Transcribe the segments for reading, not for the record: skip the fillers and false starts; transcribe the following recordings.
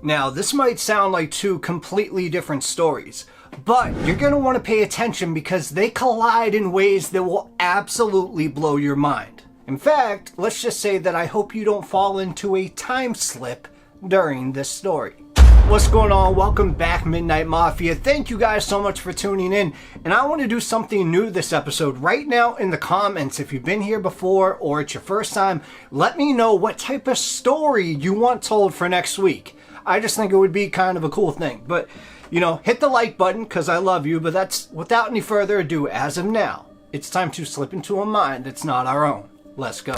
Now, this might sound like two completely different stories, but you're going to want to pay attention because they collide in ways that will absolutely blow your mind. In fact, let's just say that I hope you don't fall into a time slip during this story. What's going on? Welcome back, Midnight Mafia. Thank you guys so much for tuning in. And I want to do something new this episode. Right now in the comments, if you've been here before or it's your first time, let me know what type of story you want told for next week. I just think it would be kind of a cool thing. But, you know, hit the like button because I love you. But that's without any further ado, as of now, it's time to slip into a mind that's not our own. Let's go.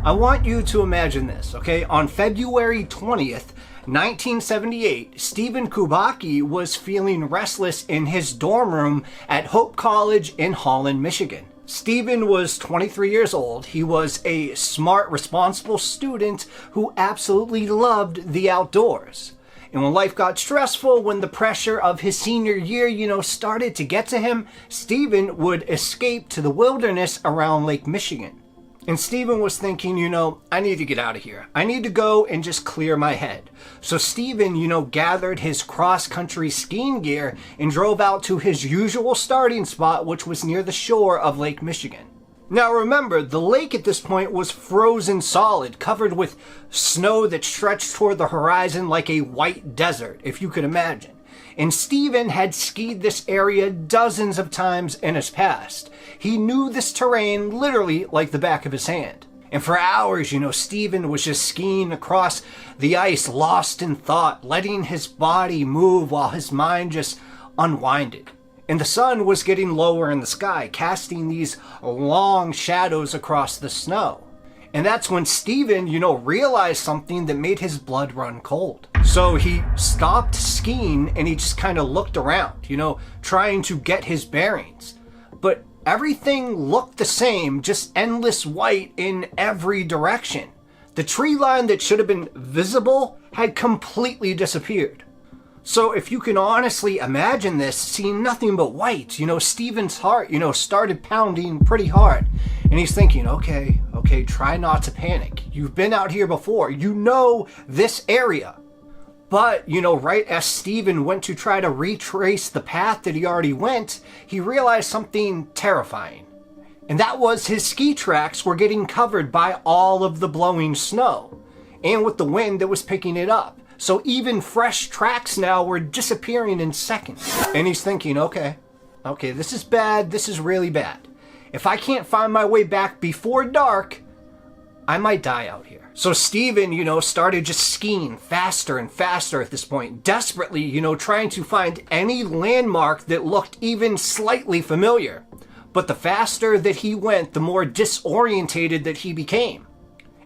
I want you to imagine this, okay? On February 20th, 1978, Steven Kubacki was feeling restless in his dorm room at Hope College in Holland, Michigan. Steven was 23 years old. He was a smart, responsible student who absolutely loved the outdoors. And when life got stressful, when the pressure of his senior year, started to get to him, Steven would escape to the wilderness around Lake Michigan. And Steven was thinking, I need to get out of here. I need to go and just clear my head. So Steven, gathered his cross-country skiing gear and drove out to his usual starting spot, which was near the shore of Lake Michigan. Now remember, the lake at this point was frozen solid, covered with snow that stretched toward the horizon like a white desert, if you could imagine. And Steven had skied this area dozens of times in his past. He knew this terrain literally like the back of his hand. And for hours, Steven was just skiing across the ice, lost in thought, letting his body move while his mind just unwinded. And the sun was getting lower in the sky, casting these long shadows across the snow. And that's when Steven, realized something that made his blood run cold. So he stopped skiing and he just kind of looked around, trying to get his bearings. But everything looked the same, just endless white in every direction. The tree line that should have been visible had completely disappeared. So if you can honestly imagine this, seeing nothing but white, Steven's heart, started pounding pretty hard. And he's thinking, okay, try not to panic. You've been out here before. You know this area. But, right as Steven went to try to retrace the path that he already went, he realized something terrifying. And that was his ski tracks were getting covered by all of the blowing snow. And with the wind that was picking it up. So even fresh tracks now were disappearing in seconds. And he's thinking, okay, this is bad. This is really bad. If I can't find my way back before dark, I might die out here. So Steven, started just skiing faster and faster at this point, desperately, trying to find any landmark that looked even slightly familiar. But the faster that he went, the more disorientated that he became.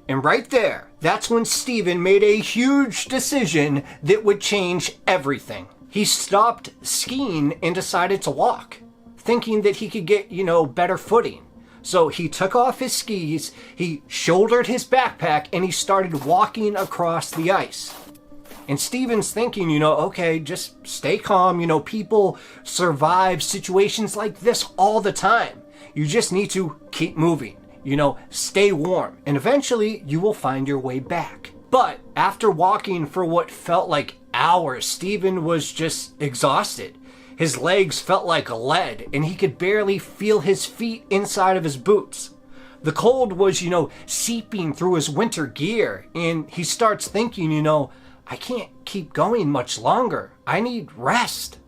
And right there, that's when Steven made a huge decision that would change everything. He stopped skiing and decided to walk, thinking that he could get, better footing. So he took off his skis, he shouldered his backpack, and he started walking across the ice. And Steven's thinking, okay, just stay calm. People survive situations like this all the time. You just need to keep moving, stay warm, and eventually you will find your way back. But after walking for what felt like hours, Steven was just exhausted. His legs felt like lead, and he could barely feel his feet inside of his boots. The cold was, seeping through his winter gear, and he starts thinking, I can't keep going much longer. I need rest.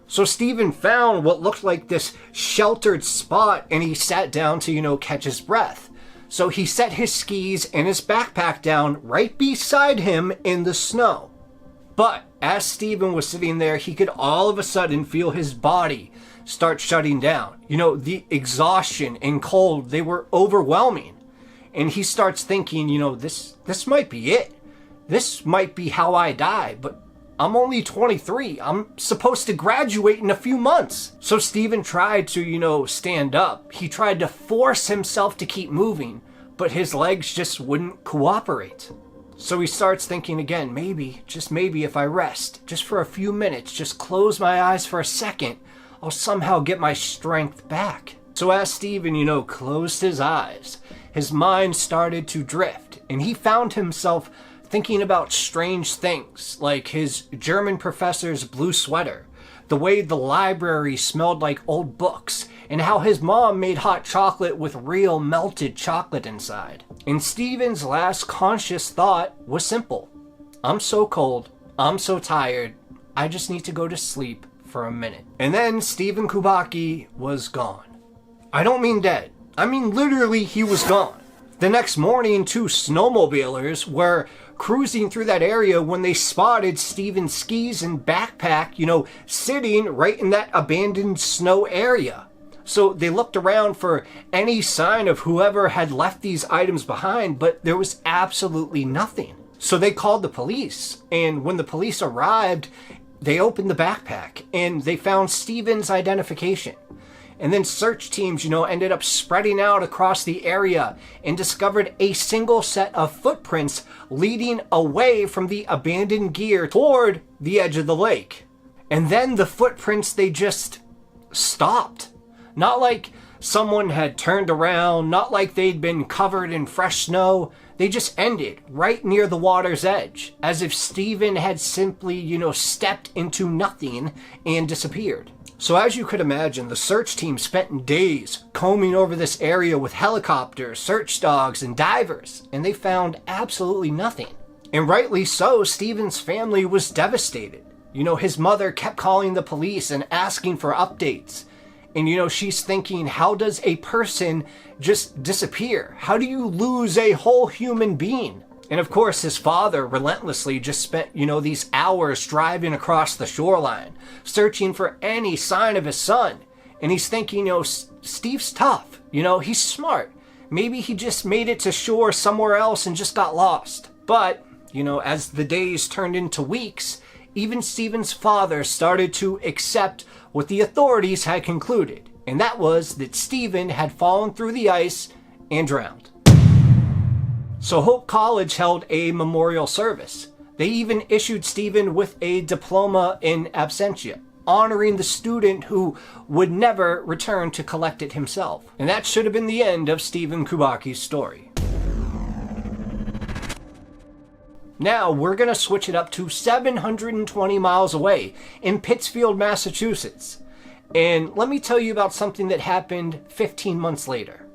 So Steven found what looked like this sheltered spot, and he sat down to, catch his breath. So he set his skis and his backpack down right beside him in the snow. But as Steven was sitting there, he could all of a sudden feel his body start shutting down. The exhaustion and cold, they were overwhelming. And he starts thinking, this might be it. This might be how I die, but I'm only 23. I'm supposed to graduate in a few months. So Steven tried to, stand up. He tried to force himself to keep moving, but his legs just wouldn't cooperate. So he starts thinking again, maybe, just maybe if I rest, just for a few minutes, just close my eyes for a second, I'll somehow get my strength back. So as Steven, closed his eyes, his mind started to drift, and he found himself thinking about strange things like his German professor's blue sweater, the way the library smelled like old books, and how his mom made hot chocolate with real melted chocolate inside. And Steven's last conscious thought was simple. I'm so cold, I'm so tired, I just need to go to sleep for a minute. And then Steven Kubacki was gone. I don't mean dead. I mean literally he was gone. The next morning, two snowmobilers were cruising through that area when they spotted Steven's skis and backpack, sitting right in that abandoned snow area. So they looked around for any sign of whoever had left these items behind, but there was absolutely nothing. So they called the police, and when the police arrived, they opened the backpack and they found Steven's identification. And then search teams, ended up spreading out across the area and discovered a single set of footprints leading away from the abandoned gear toward the edge of the lake. And then the footprints, they just stopped. Not like someone had turned around, not like they'd been covered in fresh snow. They just ended right near the water's edge, as if Steven had simply, stepped into nothing and disappeared. So as you could imagine, the search team spent days combing over this area with helicopters, search dogs, and divers, and they found absolutely nothing. And rightly so, Steven's family was devastated. His mother kept calling the police and asking for updates. And she's thinking, how does a person just disappear? How do you lose a whole human being? And of course, his father relentlessly just spent, these hours driving across the shoreline, searching for any sign of his son. And he's thinking, Steve's tough. He's smart. Maybe he just made it to shore somewhere else and just got lost. But, as the days turned into weeks, even Steven's father started to accept what the authorities had concluded. And that was that Steven had fallen through the ice and drowned. So Hope College held a memorial service. They even issued Steven with a diploma in absentia, honoring the student who would never return to collect it himself. And that should have been the end of Steven Kubacki's story. Now we're going to switch it up to 720 miles away in Pittsfield, Massachusetts. And let me tell you about something that happened 15 months later.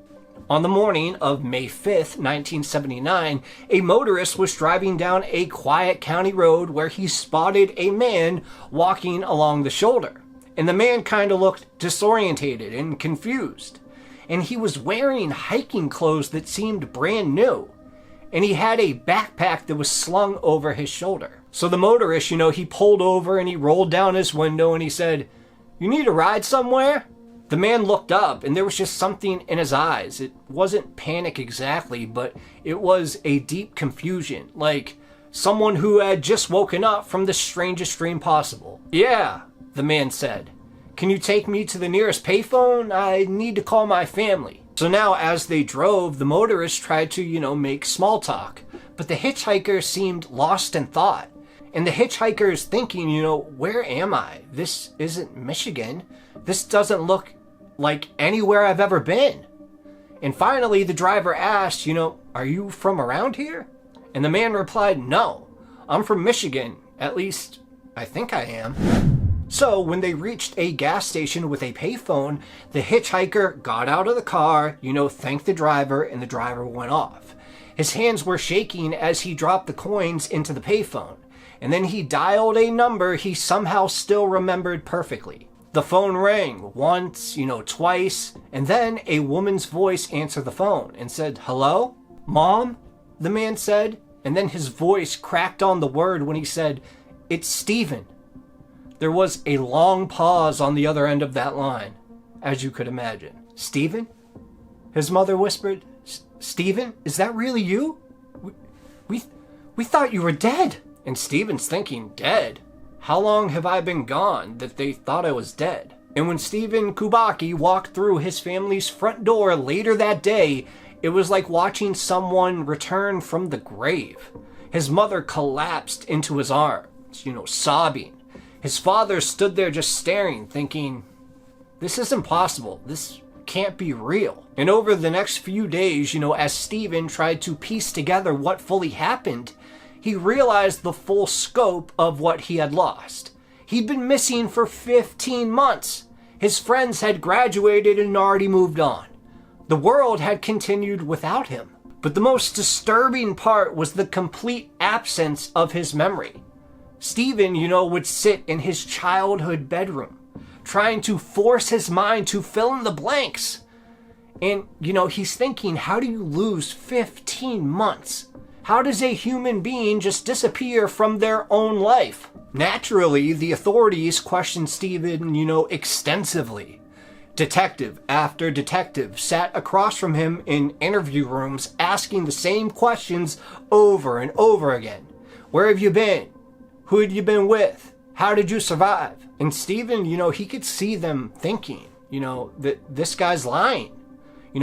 On the morning of May 5th, 1979, a motorist was driving down a quiet county road where he spotted a man walking along the shoulder. And the man kind of looked disorientated and confused. And he was wearing hiking clothes that seemed brand new. And he had a backpack that was slung over his shoulder. So the motorist, he pulled over and he rolled down his window and he said, "You need a ride somewhere?" The man looked up and there was just something in his eyes. It wasn't panic exactly, but it was a deep confusion, like someone who had just woken up from the strangest dream possible. "Yeah," the man said. "Can you take me to the nearest payphone? I need to call my family." So now as they drove, the motorist tried to, make small talk, but the hitchhiker seemed lost in thought. And the hitchhiker is thinking, where am I? This isn't Michigan. This doesn't look like anywhere I've ever been. And finally, the driver asked, "Are you from around here?" And the man replied, "No, I'm from Michigan. At least, I think I am." So when they reached a gas station with a payphone, the hitchhiker got out of the car, thanked the driver, and the driver went off. His hands were shaking as he dropped the coins into the payphone. And then he dialed a number he somehow still remembered perfectly. The phone rang once, twice, and then a woman's voice answered the phone and said, "Hello? Mom?" the man said. And then his voice cracked on the word when he said, "It's Steven." There was a long pause on the other end of that line, as you could imagine. "Steven?" his mother whispered. "Steven, is that really you? We thought you were dead." And Steven's thinking, dead? How long have I been gone that they thought I was dead? And when Steven Kubacki walked through his family's front door later that day, it was like watching someone return from the grave. His mother collapsed into his arms, sobbing. His father stood there just staring, thinking, this is impossible. This can't be real. And over the next few days, as Steven tried to piece together what fully happened, he realized the full scope of what he had lost. He'd been missing for 15 months. His friends had graduated and already moved on. The world had continued without him. But the most disturbing part was the complete absence of his memory. Steven, would sit in his childhood bedroom, trying to force his mind to fill in the blanks. And, he's thinking, how do you lose 15 months? How does a human being just disappear from their own life? Naturally, the authorities questioned Steven, extensively. Detective after detective sat across from him in interview rooms asking the same questions over and over again. Where have you been? Who had you been with? How did you survive? And Steven, he could see them thinking, that this guy's lying.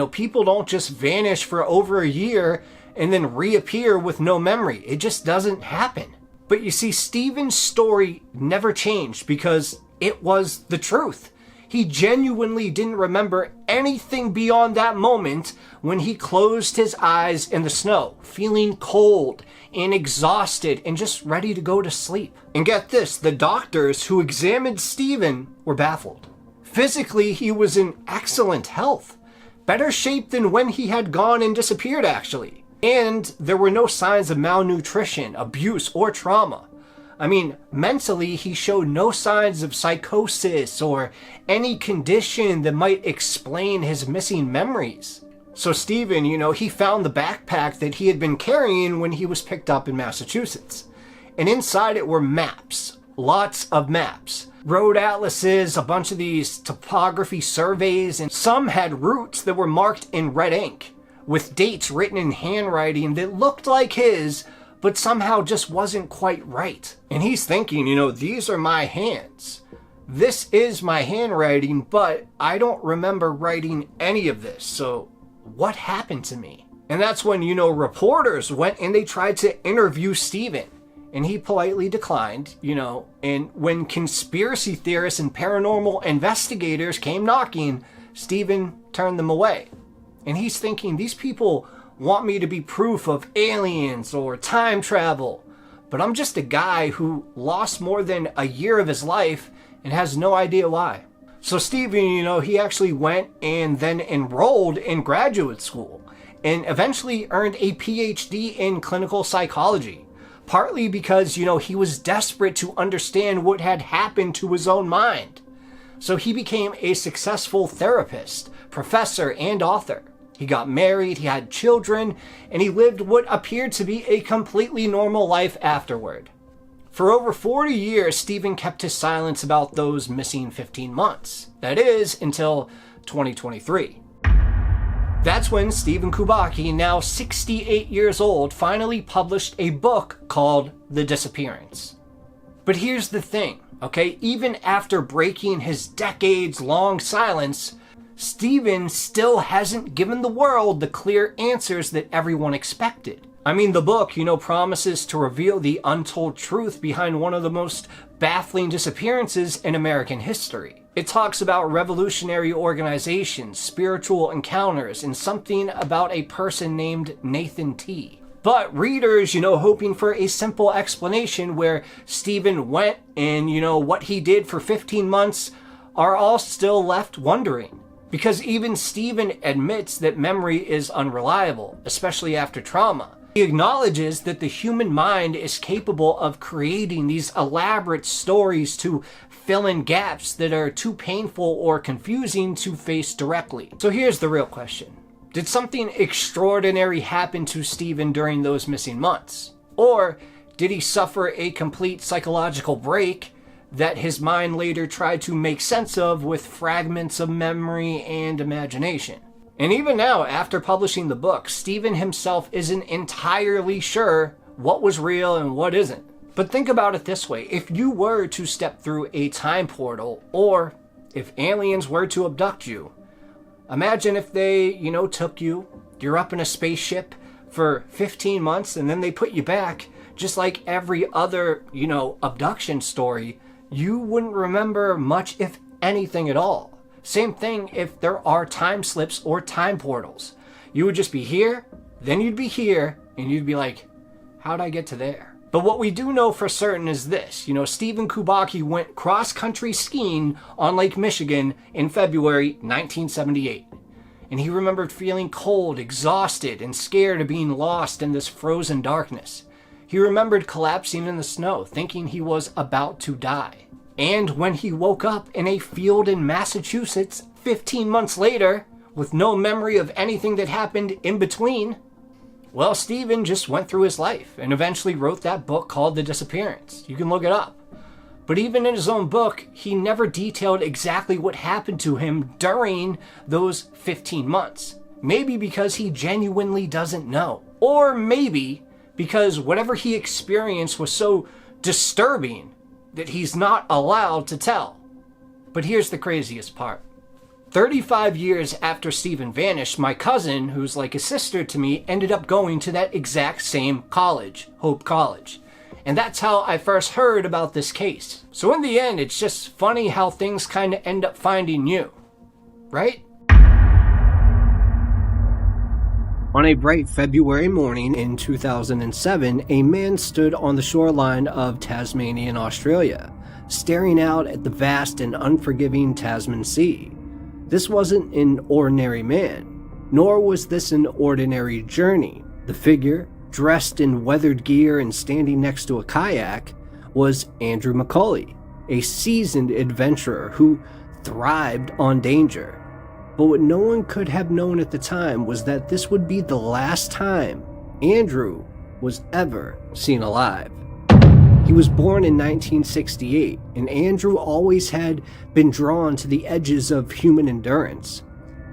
People don't just vanish for over a year and then reappear with no memory. It just doesn't happen. But you see, Steven's story never changed because it was the truth. He genuinely didn't remember anything beyond that moment when he closed his eyes in the snow, feeling cold and exhausted and just ready to go to sleep. And get this, the doctors who examined Steven were baffled. Physically, he was in excellent health, better shape than when he had gone and disappeared, actually. And there were no signs of malnutrition, abuse, or trauma. Mentally, he showed no signs of psychosis or any condition that might explain his missing memories. So Steven, he found the backpack that he had been carrying when he was picked up in Massachusetts. And inside it were maps, lots of maps, road atlases, a bunch of these topography surveys, and some had routes that were marked in red ink with dates written in handwriting that looked like his, but somehow just wasn't quite right. And he's thinking, these are my hands. This is my handwriting, but I don't remember writing any of this. So what happened to me? And that's when, reporters went and they tried to interview Steven. And he politely declined, and when conspiracy theorists and paranormal investigators came knocking, Steven turned them away. And he's thinking, these people want me to be proof of aliens or time travel, but I'm just a guy who lost more than a year of his life and has no idea why. So Steven, he actually went and then enrolled in graduate school and eventually earned a PhD in clinical psychology, partly because, he was desperate to understand what had happened to his own mind. So he became a successful therapist, professor, and author. He got married, he had children, and he lived what appeared to be a completely normal life afterward. For over 40 years, Steven kept his silence about those missing 15 months. That is, until 2023. That's when Steven Kubacki, now 68 years old, finally published a book called The Disappearance. But here's the thing, okay? Even after breaking his decades-long silence, Steven still hasn't given the world the clear answers that everyone expected. The book, promises to reveal the untold truth behind one of the most baffling disappearances in American history. It talks about revolutionary organizations, spiritual encounters, and something about a person named Nathan T. But readers, hoping for a simple explanation where Steven went and, what he did for 15 months, are all still left wondering. Because even Steven admits that memory is unreliable, especially after trauma. He acknowledges that the human mind is capable of creating these elaborate stories to fill in gaps that are too painful or confusing to face directly. So here's the real question. Did something extraordinary happen to Steven during those missing months? Or did he suffer a complete psychological break that his mind later tried to make sense of with fragments of memory and imagination? And even now, after publishing the book, Steven himself isn't entirely sure what was real and what isn't. But think about it this way. If you were to step through a time portal, or if aliens were to abduct you, imagine if they, took you, you're up in a spaceship for 15 months, and then they put you back, just like every other, abduction story. You wouldn't remember much, if anything at all. Same thing if there are time slips or time portals. You would just be here, then you'd be here, and you'd be like, How'd I get to there? But what we do know for certain is this. Steven Kubacki went cross-country skiing on Lake Michigan in February 1978. And he remembered feeling cold, exhausted, and scared of being lost in this frozen darkness. He remembered collapsing in the snow, thinking he was about to die. And when he woke up in a field in Massachusetts 15 months later, with no memory of anything that happened in between, well, Steven just went through his life and eventually wrote that book called The Disappearance. You can look it up. But even in his own book, he never detailed exactly what happened to him during those 15 months. Maybe because he genuinely doesn't know. Or maybe because whatever he experienced was so disturbing that he's not allowed to tell. But here's the craziest part. 35 years after Steven vanished, my cousin, who's like a sister to me, ended up going to that exact same college, Hope College. And that's how I first heard about this case. So in the end, it's just funny how things kind of end up finding you, right? On a bright February morning in 2007, a man stood on the shoreline of Tasmania in Australia, staring out at the vast and unforgiving Tasman Sea. This wasn't an ordinary man, nor was this an ordinary journey. The figure, dressed in weathered gear and standing next to a kayak, was Andrew McAuley, a seasoned adventurer who thrived on danger. But what no one could have known at the time was that this would be the last time Andrew was ever seen alive. He was born in 1968, and Andrew always had been drawn to the edges of human endurance.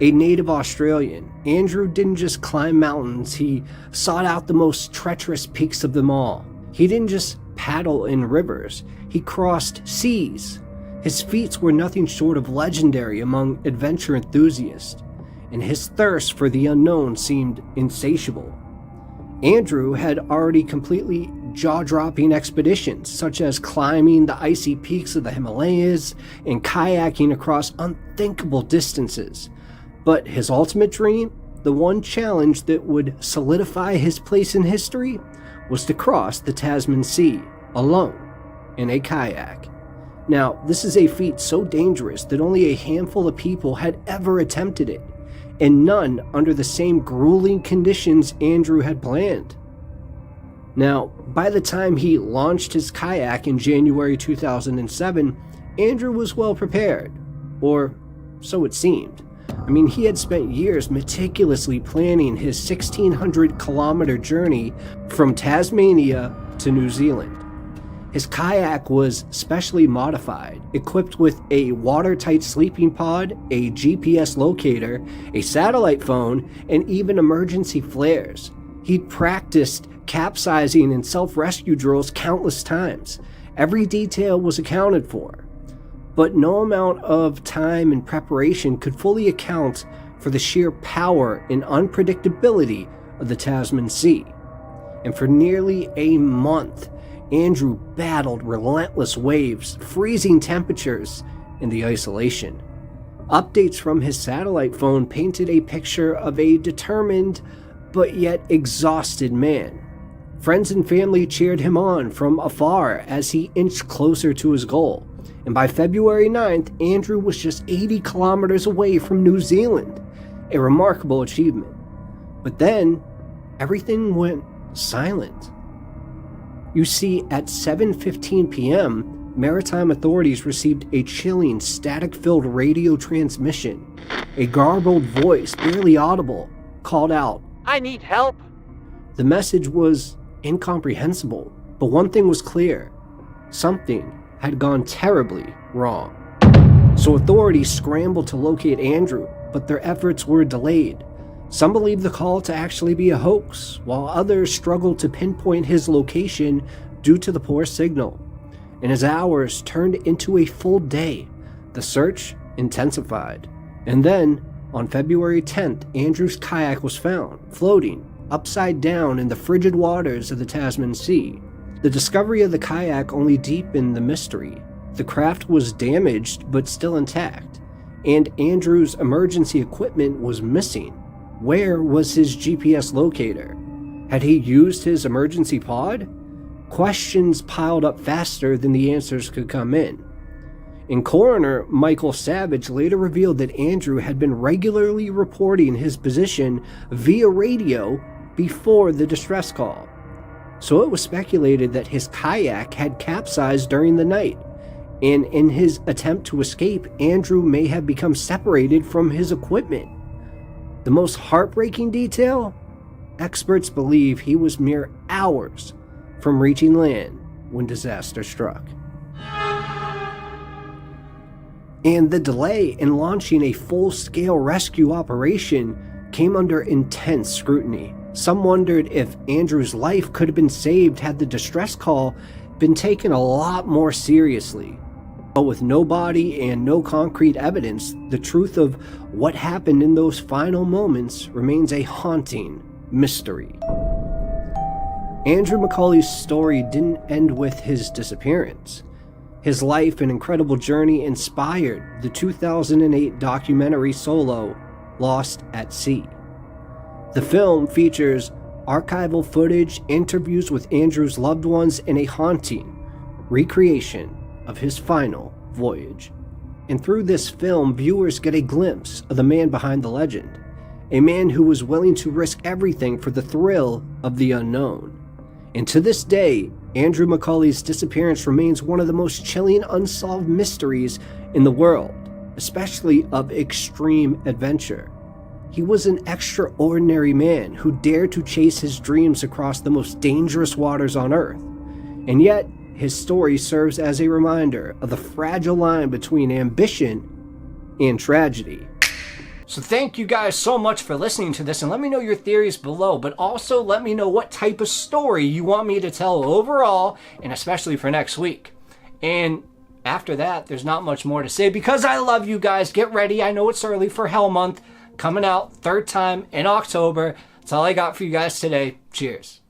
A native Australian, Andrew didn't just climb mountains, he sought out the most treacherous peaks of them all. He didn't just paddle in rivers, he crossed seas. His feats were nothing short of legendary among adventure enthusiasts, and his thirst for the unknown seemed insatiable. Andrew had already completely jaw-dropping expeditions, such as climbing the icy peaks of the Himalayas and kayaking across unthinkable distances. But his ultimate dream, the one challenge that would solidify his place in history, was to cross the Tasman Sea alone in a kayak. Now, this is a feat so dangerous that only a handful of people had ever attempted it, and none under the same grueling conditions Andrew had planned. Now, by the time he launched his kayak in January 2007, Andrew was well prepared, or so it seemed. I mean, he had spent years meticulously planning his 1,600-kilometer journey from Tasmania to New Zealand. His kayak was specially modified, equipped with a watertight sleeping pod, a GPS locator, a satellite phone, and even emergency flares. He'd practiced capsizing and self-rescue drills countless times. Every detail was accounted for. But no amount of time and preparation could fully account for the sheer power and unpredictability of the Tasman Sea. And for nearly a month, Andrew battled relentless waves, freezing temperatures, and the isolation. Updates from his satellite phone painted a picture of a determined but yet exhausted man. Friends and family cheered him on from afar as he inched closer to his goal. And by February 9th, Andrew was just 80 kilometers away from New Zealand, a remarkable achievement. But then, everything went silent. You see, at 7:15 p.m., maritime authorities received a chilling, static-filled radio transmission. A garbled voice, barely audible, called out, "I need help." The message was incomprehensible, but one thing was clear. Something had gone terribly wrong. So authorities scrambled to locate Andrew, but their efforts were delayed. Some believed the call to actually be a hoax, while others struggled to pinpoint his location due to the poor signal. And as hours turned into a full day, the search intensified. And then, on February 10th, Andrew's kayak was found, floating upside down in the frigid waters of the Tasman Sea. The discovery of the kayak only deepened the mystery. The craft was damaged but still intact, and Andrew's emergency equipment was missing. Where was his GPS locator? Had he used his emergency pod? Questions piled up faster than the answers could come in. And coroner Michael Savage later revealed that Andrew had been regularly reporting his position via radio before the distress call. So it was speculated that his kayak had capsized during the night, and in his attempt to escape, Andrew may have become separated from his equipment. The most heartbreaking detail? Experts believe he was mere hours from reaching land when disaster struck. And the delay in launching a full-scale rescue operation came under intense scrutiny. Some wondered if Andrew's life could have been saved had the distress call been taken a lot more seriously. But with no body and no concrete evidence, the truth of what happened in those final moments remains a haunting mystery. Andrew McAuley's story didn't end with his disappearance. His life and incredible journey inspired the 2008 documentary Solo, Lost at Sea. The film features archival footage, interviews with Andrew's loved ones, and a haunting recreation of his final voyage. And through this film, viewers get a glimpse of the man behind the legend, a man who was willing to risk everything for the thrill of the unknown. And to this day, Andrew McAuley's disappearance remains one of the most chilling unsolved mysteries in the world, especially of extreme adventure. He was an extraordinary man who dared to chase his dreams across the most dangerous waters on Earth. And yet, his story serves as a reminder of the fragile line between ambition and tragedy. So thank you guys so much for listening to this, and let me know your theories below, but also let me know what type of story you want me to tell overall, and especially for next week. And after that, there's not much more to say because I love you guys. Get ready. I know it's early for Hell Month, coming out third time in October. That's all I got for you guys today. Cheers.